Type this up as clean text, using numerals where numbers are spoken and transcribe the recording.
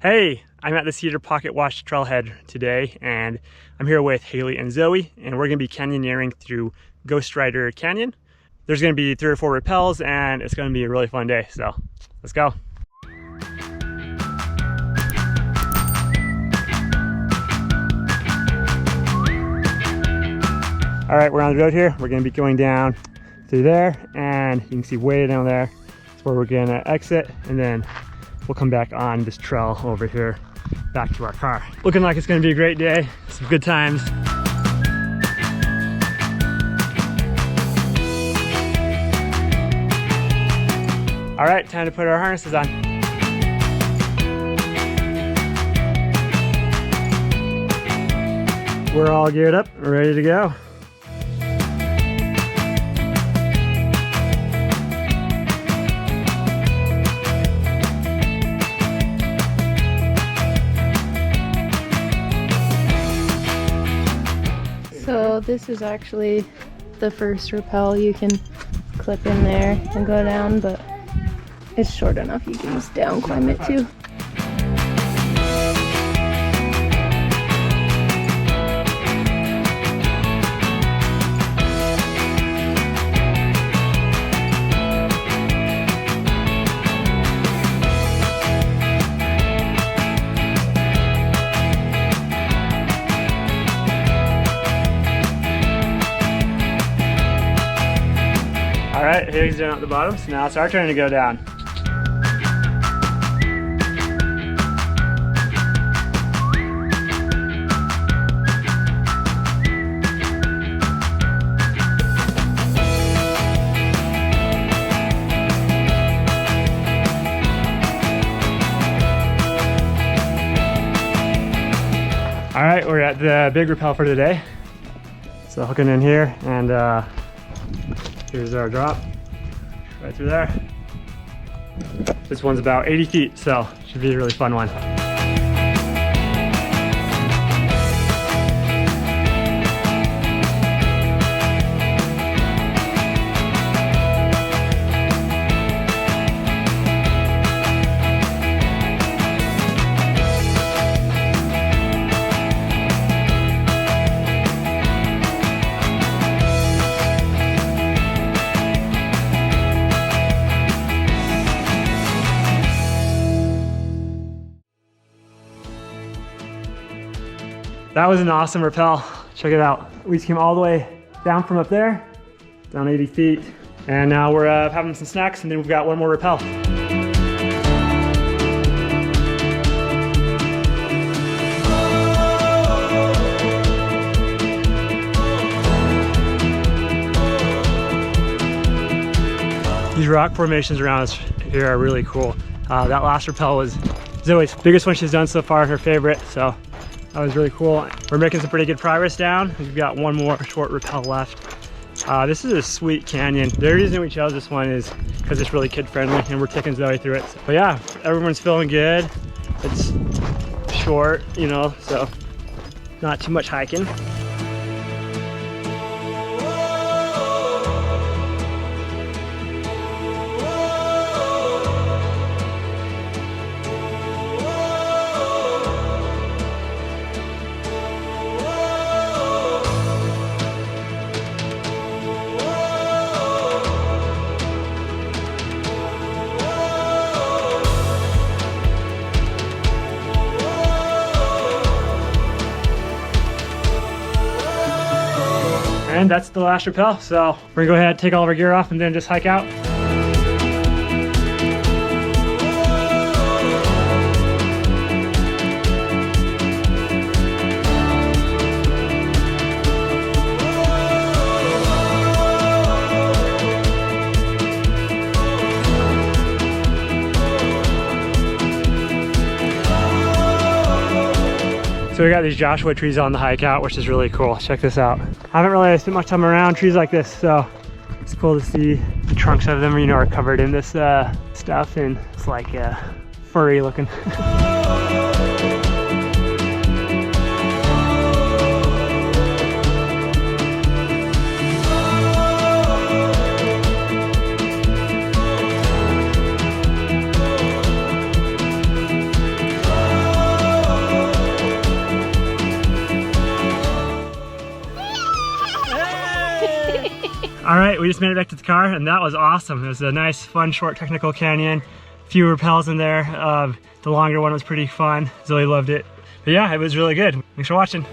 Hey, I'm at the Cedar Pocket Wash trailhead today, and I'm here with Haley and Zoe, and we're going to be canyoneering through Ghost Rider Canyon. There's going to be 3 or 4 rappels, and it's going to be a really fun day, so let's go. All right, we're on the road here. We're going to be going down through there, and you can see way down there. That's where we're going to exit, and then we'll come back on this trail over here back to our car. Looking like it's going to be a great day, some good times. All right, time to put our harnesses on. We're all geared up, ready to go. So this is actually the first rappel. You can clip in there and go down, but it's short enough you can just down climb it too. All right, Haley's down at the bottom, so now it's our turn to go down. All right, we're at the big rappel for today. So hooking in here, and here's our drop, right through there. This one's about 80 feet, so should be a really fun one. That was an awesome rappel. Check it out. We came all the way down from up there, down 80 feet. And now we're having some snacks, and then we've got one more rappel. These rock formations around us here are really cool. That last rappel was Zoe's biggest one she's done so far, her favorite, so that was really cool. We're making some pretty good progress down. We've got one more short rappel left. This is a sweet canyon. The reason we chose this one is because it's really kid friendly, and we're taking Zoe through it. But yeah, everyone's feeling good. It's short, you know, so not too much hiking. And that's the last rappel, so we're gonna go ahead, take all of our gear off, and then just hike out. So we got these Joshua trees on the hike out, which is really cool. Check this out. I haven't really spent much time around trees like this, so it's cool to see the trunks of them, you know, are covered in this stuff, and it's like furry looking. All right, we just made it back to the car, and that was awesome. It was a nice, fun, short technical canyon. A few rappels in there. The longer one was pretty fun. Zoe loved it. But yeah, it was really good. Thanks for watching.